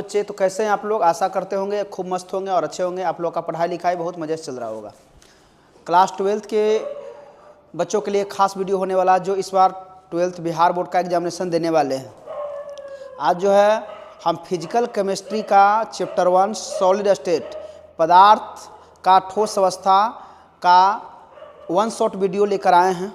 बच्चे, तो कैसे हैं आप लोग? आशा करते होंगे खूब मस्त होंगे और अच्छे होंगे। आप लोग का पढ़ाई लिखाई बहुत मज़े से चल रहा होगा। क्लास 12th के बच्चों के लिए खास वीडियो होने वाला, जो इस बार 12th बिहार बोर्ड का एग्जामिनेशन देने वाले हैं। आज जो है हम फिजिकल केमिस्ट्री का चैप्टर 1 सॉलिड स्टेट, पदार्थ का ठोस अवस्था का 1 शॉर्ट वीडियो लेकर आए हैं।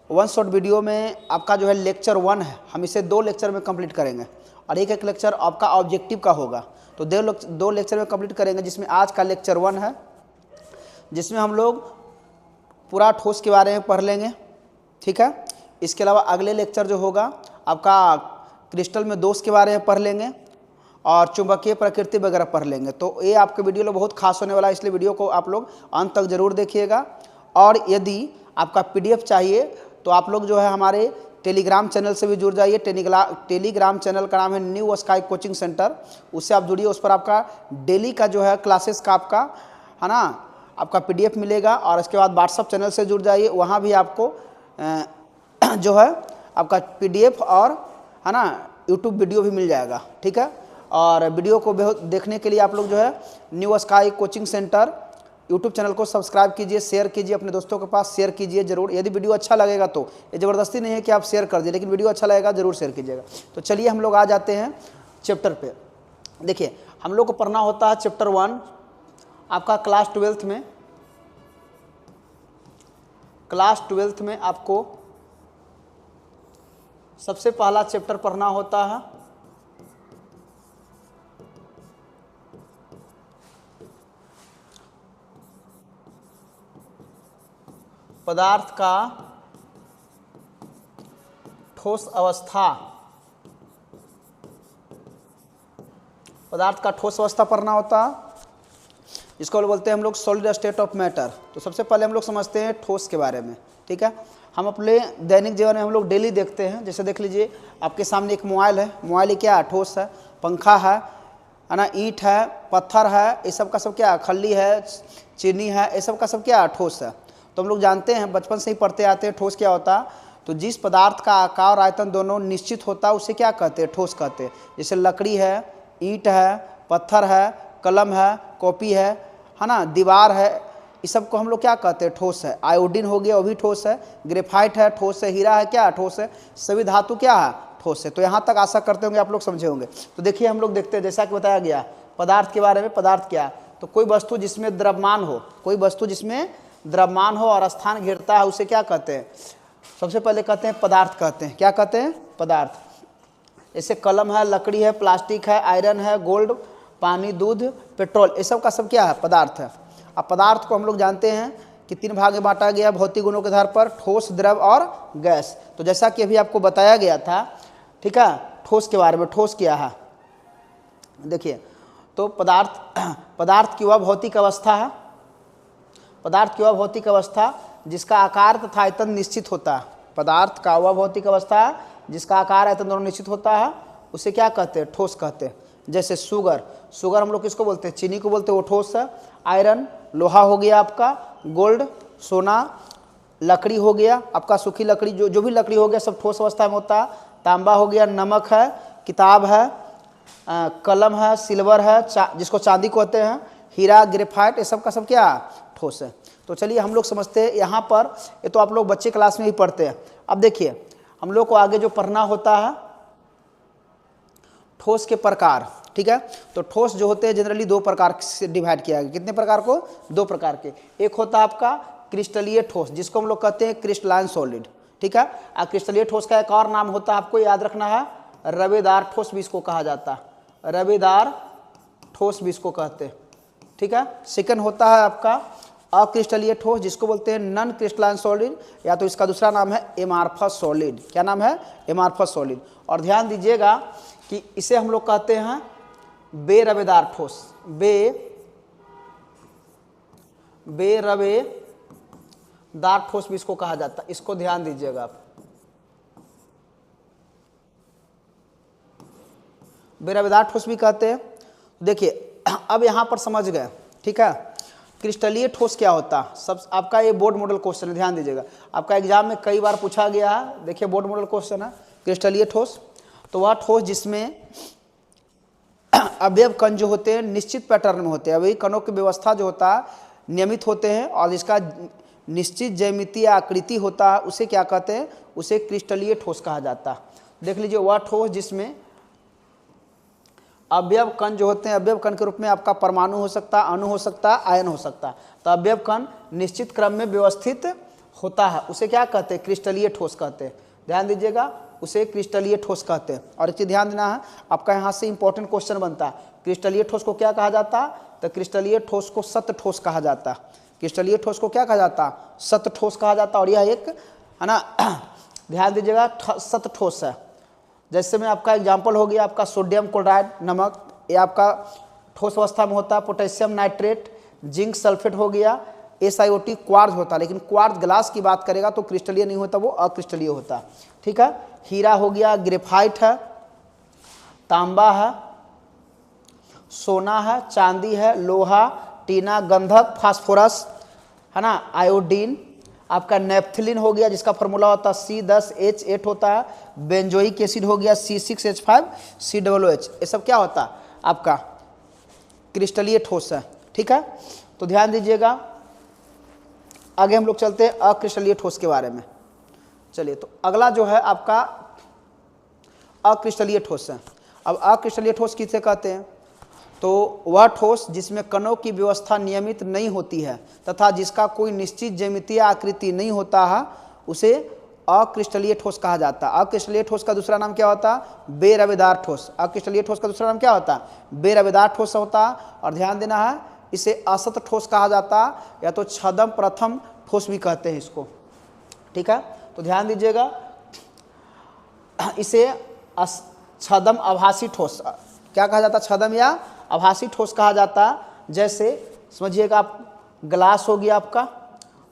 1 शॉर्ट वीडियो में आपका जो है लेक्चर 1 है, हम इसे 2 लेक्चर में कंप्लीट करेंगे और एक लेक्चर आपका ऑब्जेक्टिव का होगा। तो 2 लेक्चर में कंप्लीट करेंगे, जिसमें आज का लेक्चर 1 है, जिसमें हम लोग पूरा ठोस के बारे में पढ़ लेंगे। ठीक है। इसके अलावा अगले लेक्चर जो होगा आपका क्रिस्टल में दोष के बारे में पढ़ लेंगे और चुंबकीय प्रकृति वगैरह पढ़ लेंगे। तो ये आपके वीडियो में बहुत खास होने वाला है, इसलिए वीडियो को आप लोग अंत तक जरूर देखिएगा। और यदि आपका PDF चाहिए तो आप लोग जो है हमारे टेलीग्राम चैनल से भी जुड़ जाइए। टेलीग्राम चैनल का नाम है न्यू स्काई कोचिंग सेंटर, उससे आप जुड़िए। उस पर आपका डेली का जो है क्लासेस का आपका है ना आपका PDF मिलेगा। और इसके बाद व्हाट्सअप चैनल से जुड़ जाइए, वहाँ भी आपको जो है आपका PDF और है ना यूट्यूब वीडियो भी मिल जाएगा। ठीक है। और वीडियो को देखने के लिए आप लोग जो है new sky coaching centre YouTube channel को सब्सक्राइब कीजिए, शेयर कीजिए, अपने दोस्तों के पास शेयर कीजिए जरूर। यदि वीडियो अच्छा लगेगा तो, ये ज़बरदस्ती नहीं है कि आप शेयर कर दीजिए, लेकिन वीडियो अच्छा लगेगा जरूर शेयर कीजिएगा। तो चलिए हम लोग आ जाते हैं चैप्टर पे। देखिए हम लोग को पढ़ना होता है चैप्टर 1 आपका क्लास 12th में। क्लास 12th में आपको सबसे पहला चैप्टर पढ़ना होता है पदार्थ का ठोस अवस्था। पदार्थ का ठोस अवस्था पढ़ना होता है, जिसको बोलते हैं हम लोग सॉलिड स्टेट ऑफ मैटर। तो सबसे पहले हम लोग समझते हैं ठोस के बारे में। ठीक है। हम अपने दैनिक जीवन में हम लोग डेली देखते हैं। जैसे देख लीजिए आपके सामने एक मोबाइल है, मोबाइल क्या है? ठोस है। पंखा है ना, ईंट है, पत्थर है, ये सब का सब क्या है? खल्ली है, चीनी है, ये सब का सब क्या है? ठोस है। तो हम लोग जानते हैं, बचपन से ही पढ़ते आते हैं ठोस क्या होता है। तो जिस पदार्थ का आकार और आयतन दोनों निश्चित होता है उसे क्या कहते हैं? ठोस कहते हैं। जैसे लकड़ी है, ईंट है, पत्थर है, कलम है, कॉपी है ना, दीवार है, इस सब को हम लोग क्या कहते हैं? ठोस है। आयोडीन हो गया, वो भी ठोस है। ग्रेफाइट है, ठोस है। हीरा है, क्या? ठोस है। सभी धातु क्या है? ठोस है। तो यहाँ तक आशा करते होंगे आप लोग समझे होंगे। तो देखिए हम लोग देखते हैं, जैसा कि बताया गया पदार्थ के बारे में। पदार्थ क्या है? तो कोई वस्तु जिसमें द्रव्यमान हो, कोई वस्तु जिसमें द्रव्यमान हो और स्थान घेरता है उसे क्या कहते हैं? सबसे पहले कहते हैं पदार्थ कहते हैं। क्या कहते हैं? पदार्थ। जैसे कलम है, लकड़ी है, प्लास्टिक है, आयरन है, गोल्ड, पानी, दूध, पेट्रोल, ये सब का सब क्या है? पदार्थ है। अब पदार्थ को हम लोग जानते हैं कि 3 भाग में बांटा गया भौतिक गुणों के आधार पर, ठोस, द्रव और गैस। तो जैसा कि अभी आपको बताया गया था, ठीक है, ठोस के बारे में। ठोस क्या है? देखिए तो पदार्थ की वह भौतिक अवस्था है, पदार्थ की वह भौतिक अवस्था जिसका आकार तथा आयतन निश्चित होता है। पदार्थ का वह भौतिक अवस्था है जिसका आकार आयतन दोनों निश्चित होता है, उसे क्या कहते हैं? ठोस कहते हैं। जैसे शुगर हम लोग किसको बोलते हैं? चीनी को बोलते हैं, वो ठोस है। आयरन लोहा हो गया आपका, गोल्ड सोना, लकड़ी हो गया आपका, सूखी लकड़ी, जो भी लकड़ी हो गया सब ठोस अवस्था में होता है। तांबा हो गया, नमक है, किताब है, कलम है, सिल्वर है, जिसको चांदी कहते हैं, हीरा, ग्रेफाइट, ये सब का सब क्या? ठोस है। तो चलिए हम लोग समझते हैं यहाँ पर। ये तो आप लोग बच्चे क्लास में ही पढ़ते हैं। अब देखिए हम लोग को आगे जो पढ़ना होता है ठोस के प्रकार। ठीक है। तो ठोस जो होते हैं जनरली 2 प्रकार से डिवाइड किया गया। कितने प्रकार को? 2 प्रकार के। एक होता है आपका क्रिस्टलीय ठोस, जिसको हम लोग कहते हैं क्रिस्टलाइन सॉलिड। ठीक है। क्रिस्टलीय ठोस का एक और नाम होता है, आपको याद रखना है, रवेदार ठोस भी इसको कहा जाता है। रवेदार ठोस भी इसको कहते हैं। ठीक है। सेकंड होता है आपका अक्रिस्टलीय ठोस, जिसको बोलते हैं नॉन क्रिस्टलाइन सॉलिड, या तो इसका दूसरा नाम है एमार्फस सॉलिड। क्या नाम है? Amorphous solid. और ध्यान दीजिएगा कि इसे हम लोग कहते हैं बेरवेदार ठोस। बेरवेदार ठोस भी इसको कहा जाता है। इसको ध्यान दीजिएगा आप। बेरवेदार ठोस भी कहते हैं। देखिए अब यहां पर समझ गए। ठीक है। क्रिस्टलीय ठोस क्या होता है? सब आपका ये बोर्ड मॉडल क्वेश्चन है, ध्यान दीजिएगा। आपका एग्जाम में कई बार पूछा गया है। देखिए बोर्ड मॉडल क्वेश्चन है, क्रिस्टलीय ठोस। तो वह ठोस जिसमें अवयव कण जो होते हैं निश्चित पैटर्न में होते हैं, अवयवी कणों की व्यवस्था जो होता है नियमित होते हैं और जिसका निश्चित ज्यामितीय आकृति होता है उसे क्या कहते हैं, उसे क्रिस्टलीय ठोस कहा जाता है। देख लीजिए वह ठोस जिसमें अवयव कण जो होते हैं, अवयव कण के रूप में आपका परमाणु हो सकता है, अणु हो सकता है, आयन हो सकता है। तो अवयव कण निश्चित क्रम में व्यवस्थित होता है उसे क्या कहते हैं, क्रिस्टलीय ठोस कहते हैं। ध्यान दीजिएगा, उसे क्रिस्टलीय ठोस कहते हैं। और एक चीज ध्यान देना है, आपका यहाँ से इंपॉर्टेंट क्वेश्चन बनता है, क्रिस्टलीय ठोस को क्या कहा जाता है, तो क्रिस्टलीय ठोस को सत ठोस कहा जाता है। क्रिस्टलीय ठोस को क्या कहा जाता है, सत ठोस कहा जाता है। और यह एक है ना ध्यान दीजिएगा सत ठोस है। जैसे में आपका एग्जाम्पल हो गया आपका सोडियम क्लोराइड नमक, ये आपका ठोस अवस्था में होता है। पोटेशियम नाइट्रेट, जिंक सल्फेट हो गया, SiO2 क्वार्ज होता है। लेकिन क्वार्ज ग्लास की बात करेगा तो क्रिस्टलीय नहीं होता, वो अक्रिस्टलीय होता है। ठीक है, हीरा हो गया, ग्रेफाइट है, तांबा है, सोना है, चांदी है, लोहा, टीना, गंधक, फास्फोरस है ना, आयोडीन, आपका नेप्थलीन हो गया जिसका फॉर्मूला होता है C10H8 होता है, बेंजोइक एसिड हो गया C6H5COOH, ये सब क्या होता है आपका क्रिस्टलीय ठोस है। ठीक है, तो ध्यान दीजिएगा। आगे हम लोग चलते हैं अक्रिस्टलीय ठोस के बारे में। चलिए, तो अगला जो है आपका अक्रिस्टलीय ठोस है। अब अक्रिस्टलीय ठोस किसे कहते हैं, तो वह ठोस जिसमें कणों की व्यवस्था नियमित नहीं होती है तथा जिसका कोई निश्चित ज्यामितीय आकृति नहीं होता है उसे अक्रिस्टलीय ठोस कहा जाता है। अक्रिस्टलीय ठोस का दूसरा नाम क्या होता है, बेरवेदार ठोस। अक्रिस्टलीय ठोस का दूसरा नाम क्या होता है, बेरवेदार ठोस होता है। और ध्यान देना है, इसे असत ठोस कहा जाता है या तो छदम प्रथम ठोस भी कहते हैं इसको। ठीक है, तो ध्यान दीजिएगा, इसे छदम आभासी ठोस क्या कहा जाता है, छदम या आभासी ठोस कहा जाता है। जैसे समझिएगा, आप ग्लास हो गया, आपका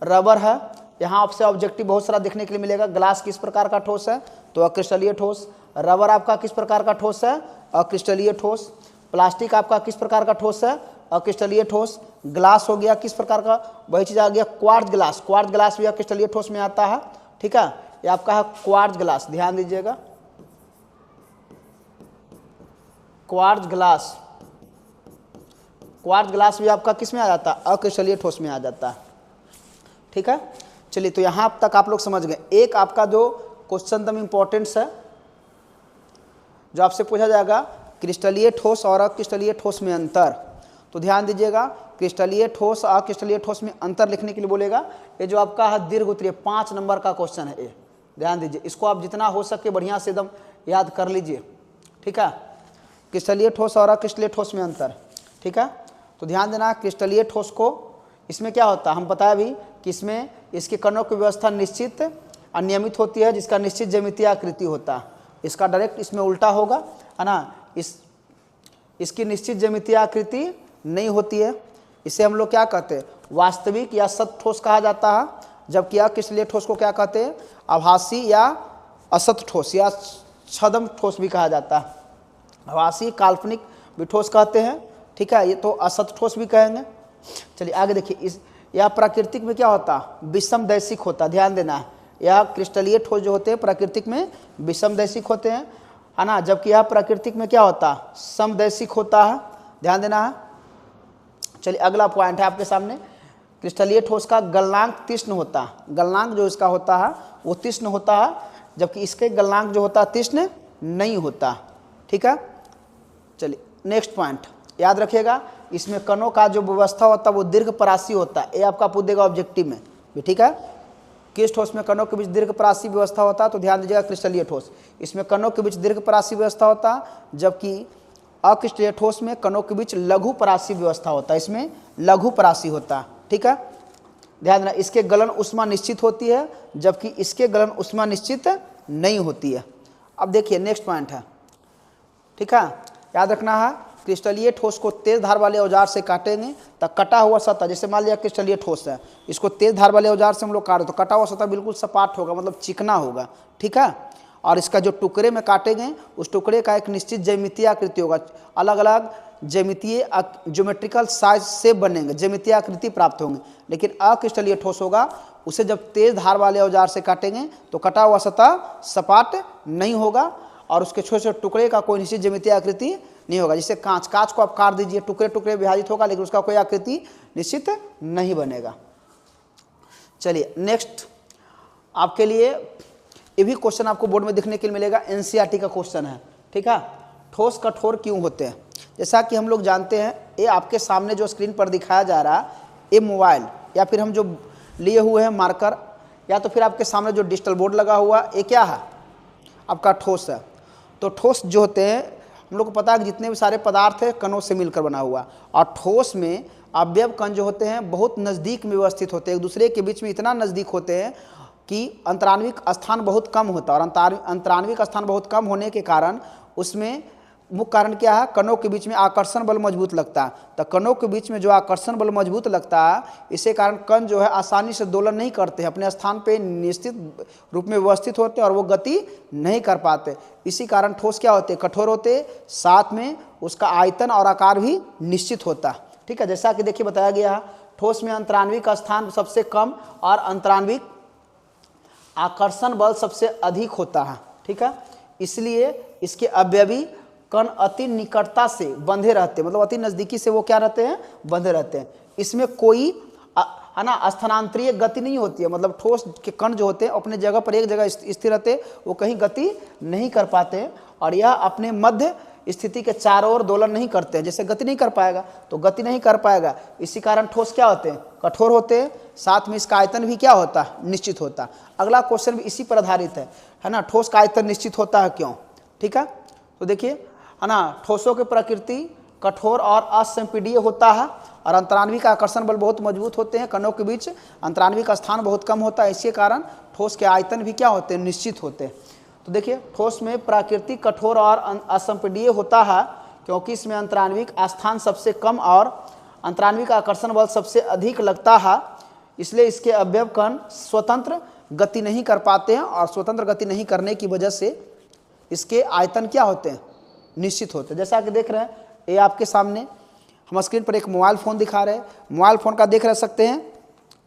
रबर है, यहाँ आपसे ऑब्जेक्टिव बहुत सारा देखने के लिए मिलेगा। ग्लास किस प्रकार का ठोस है, तो अक्रिस्टलीय ठोस। रबर आपका किस प्रकार का ठोस है, अक्रिस्टलीय ठोस। प्लास्टिक आपका किस प्रकार का ठोस है, अक्रिस्टलीय ठोस। ग्लास हो गया किस प्रकार का, वही चीज आ गया क्वार्ट्ज ग्लास। क्वार्ट्ज ग्लास भी अक्रिस्टलीय ठोस में आता है। ठीक है, ये आपका है क्वार्ट्ज ग्लास, ध्यान दीजिएगा, क्वार्ट्ज ग्लास। क्वार्ट्ज ग्लास भी आपका किस में आ जाता है, अक्रिस्टलीय ठोस में आ जाता है। ठीक है, चलिए, तो यहां तक आप लोग समझ गए। एक आपका जो क्वेश्चन एकदम इंपॉर्टेंस है जो आपसे पूछा जाएगा, क्रिस्टलीय ठोस और अक्रिस्टलीय ठोस में अंतर। तो ध्यान दीजिएगा, क्रिस्टलीय ठोस और अक्रिस्टलीय ठोस में अंतर लिखने के लिए बोलेगा। ये जो आपका है दीर्घ उत्तरीय 5 नंबर का क्वेश्चन है, ये ध्यान दीजिए, इसको आप जितना हो सके बढ़िया से एकदम याद कर लीजिए। ठीक है, क्रिस्टलीय ठोस और अक्रिस्टलीय ठोस में अंतर। ठीक है, तो ध्यान देना, क्रिस्टलीय ठोस को इसमें क्या होता है, हम बताया भी कि इसमें इसके कणों की व्यवस्था निश्चित अनियमित होती है जिसका निश्चित ज्यामितीय आकृति होता है। इसका डायरेक्ट इसमें उल्टा होगा, है ना, इसकी निश्चित ज्यामितीय आकृति नहीं होती है। इसे हम लोग क्या कहते हैं, वास्तविक या सत ठोस कहा जाता है। जबकि अक्रिस्टलीय ठोस को क्या कहते हैं, आभासी या असत ठोस या छदम ठोस भी कहा जाता है। आभासी काल्पनिक भी ठोस कहते हैं। ठीक है, ये तो असत ठोस भी कहेंगे। चलिए आगे देखिए, इस यह प्राकृतिक में क्या होता है, विषम दैशिक होता है। ध्यान देना है, यह क्रिस्टलीय ठोस जो होते हैं प्राकृतिक में विषम दैशिक होते हैं, है ना, जबकि यह प्राकृतिक में क्या होता है, समदैशिक होता है। ध्यान देना है। चलिए अगला पॉइंट है आपके सामने, क्रिस्टलीय ठोस का गलनांक तीक्ष्ण होता है। गलनांक जो इसका होता है वो तीक्ष्ण होता है, जबकि इसके गलनांक जो होता है तीक्ष्ण नहीं होता। ठीक है, चलिए नेक्स्ट पॉइंट याद रखिएगा, इसमें कणों का जो व्यवस्था होता है वो दीर्घ परासी होता है। ये आपका पूछ देगा ऑब्जेक्टिव में भी। ठीक है, किस ठोस में कणों के बीच दीर्घ परासी व्यवस्था होता है, तो ध्यान दीजिएगा क्रिस्टलीय ठोस। इसमें कणों के बीच दीर्घ परासी व्यवस्था होता है, जबकि अक्रिस्टलीय ठोस में कणों के बीच लघु परासी व्यवस्था होता है। इसमें लघु परासी होता है। ठीक है, ध्यान देना, इसके गलन उष्मा निश्चित होती है जबकि इसके गलन उष्मा निश्चित नहीं होती है। अब देखिए नेक्स्ट पॉइंट है। ठीक है, याद रखना है, क्रिस्टलीय ठोस को तेज धार वाले औजार से काटेंगे तो कटा हुआ सतह, जैसे मान लिया क्रिस्टलीय ठोस है, इसको तेज धार वाले औजार से हम लोग काटें तो कटा हुआ सतह बिल्कुल सपाट होगा, मतलब चिकना होगा। ठीक है, और इसका जो टुकड़े में काटेंगे उस टुकड़े का एक निश्चित ज्यामितीय आकृति होगा। अलग अलग ज्यामितीय ज्योमेट्रिकल साइज से बनेंगे, ज्यामितीय आकृति प्राप्त होंगे। लेकिन अक्रिस्टलीय ठोस होगा, उसे जब तेज धार वाले औजार से काटेंगे तो कटा हुआ सतह सपाट नहीं होगा और उसके छोटे छोटे टुकड़े का कोई निश्चित ज्यामितीय आकृति नहीं होगा। जैसे कांच, कांच को आप काट दीजिए, टुकड़े टुकड़े विभाजित होगा, लेकिन उसका कोई आकृति निश्चित नहीं बनेगा। चलिए नेक्स्ट आपके लिए ये भी क्वेश्चन आपको बोर्ड में देखने के लिए मिलेगा, एनसीईआरटी का क्वेश्चन है, ठीक है। ठोस कठोर क्यों होते हैं? जैसा कि हम लोग जानते हैं, ये आपके सामने जो स्क्रीन पर दिखाया जा रहा है, ये मोबाइल या फिर हम जो लिए हुए हैं मार्कर, या तो फिर आपके सामने जो डिजिटल बोर्ड लगा हुआ, ये क्या है? आपका ठोस है। तो ठोस जो होते हैं, हम लोग को पता है कि जितने भी सारे पदार्थ हैं कणों से मिलकर बना हुआ, और ठोस में अवयव कण जो होते हैं बहुत नज़दीक में व्यवस्थित होते हैं, एक दूसरे के बीच में इतना नज़दीक होते हैं कि अंतराण्विक स्थान बहुत कम होता है। और अंतराण्विक स्थान बहुत कम होने के कारण उसमें मुख्य कारण क्या है? कणों के बीच में आकर्षण बल मजबूत लगता है। तो कणों के बीच में जो आकर्षण बल मजबूत लगता है, इसी कारण कण जो है आसानी से दोलन नहीं करते हैं, अपने स्थान पे निश्चित रूप में व्यवस्थित होते हैं और वो गति नहीं कर पाते। इसी कारण ठोस क्या होते हैं? कठोर होते, साथ में उसका आयतन और आकार भी निश्चित होता है, ठीक है। जैसा कि देखिए बताया गया है, ठोस में अंतराण्विक स्थान सबसे कम और अंतराण्विक आकर्षण बल सबसे अधिक होता है, ठीक है। इसलिए इसके अवयवी कण अति निकटता से बंधे रहते हैं, मतलब अति नज़दीकी से वो क्या रहते हैं? बंधे रहते हैं। इसमें कोई है ना स्थानांतरीय गति नहीं होती है, मतलब ठोस के कण जो होते हैं अपने जगह पर एक जगह स्थिर रहते हैं, वो कहीं गति नहीं कर पाते हैं, और यह अपने मध्य स्थिति के चारों ओर दोलन नहीं करते हैं। जैसे गति नहीं कर पाएगा तो गति नहीं कर पाएगा, इसी कारण ठोस क्या होते हैं? कठोर होते हैं, साथ में इसका आयतन भी क्या होता है? निश्चित होता है। अगला क्वेश्चन भी इसी पर आधारित है ना, ठोस का आयतन निश्चित होता है क्यों? ठीक है, तो देखिए है ना, ठोसों की प्रकृति कठोर और असंपीडीय होता है, और अंतराण्विक आकर्षण बल बहुत मजबूत होते हैं, कणों के बीच अंतराण्विक स्थान बहुत कम होता है, इसी कारण ठोस के आयतन भी क्या होते हैं? निश्चित होते हैं। तो देखिए ठोस में प्राकृतिक कठोर और असंपीडीय होता है क्योंकि इसमें अंतराण्विक स्थान सबसे कम और अंतराण्विक आकर्षण बल सबसे अधिक लगता है, इसलिए इसके अवयव कण स्वतंत्र गति नहीं कर पाते हैं, और स्वतंत्र गति नहीं करने की वजह से इसके आयतन क्या होते हैं? निश्चित होते हैं। जैसा कि देख रहे हैं, ये आपके सामने हम स्क्रीन पर एक मोबाइल फ़ोन दिखा रहे हैं, मोबाइल फ़ोन का देख रह सकते हैं,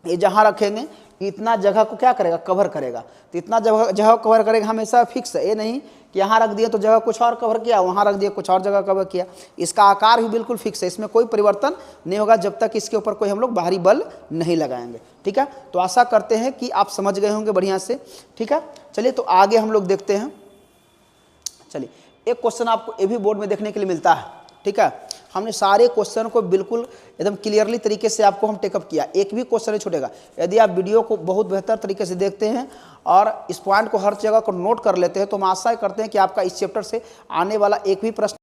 ये जहाँ रखेंगे इतना जगह को क्या करेगा? कवर करेगा। तो इतना जगह कवर करेगा, हमेशा फिक्स है, ये नहीं कि यहाँ रख दिया तो जगह कुछ और कवर किया, वहाँ रख दिया कुछ और जगह कवर किया। इसका आकार भी बिल्कुल फिक्स है, इसमें कोई परिवर्तन नहीं होगा जब तक इसके ऊपर कोई हम लोग बाहरी बल नहीं लगाएंगे, ठीक है। तो आशा करते हैं कि आप समझ गए होंगे बढ़िया से, ठीक है। चलिए तो आगे हम लोग देखते हैं। चलिए एक क्वेश्चन आपको ये भी बोर्ड में देखने के लिए मिलता है, ठीक है। हमने सारे क्वेश्चन को बिल्कुल एकदम क्लियरली तरीके से आपको हम टेकअप किया, एक भी क्वेश्चन नहीं छूटेगा। यदि आप वीडियो को बहुत बेहतर तरीके से देखते हैं और इस पॉइंट को हर जगह को नोट कर लेते हैं, तो हम आशा करते हैं कि आपका इस चैप्टर से आने वाला एक भी प्रश्न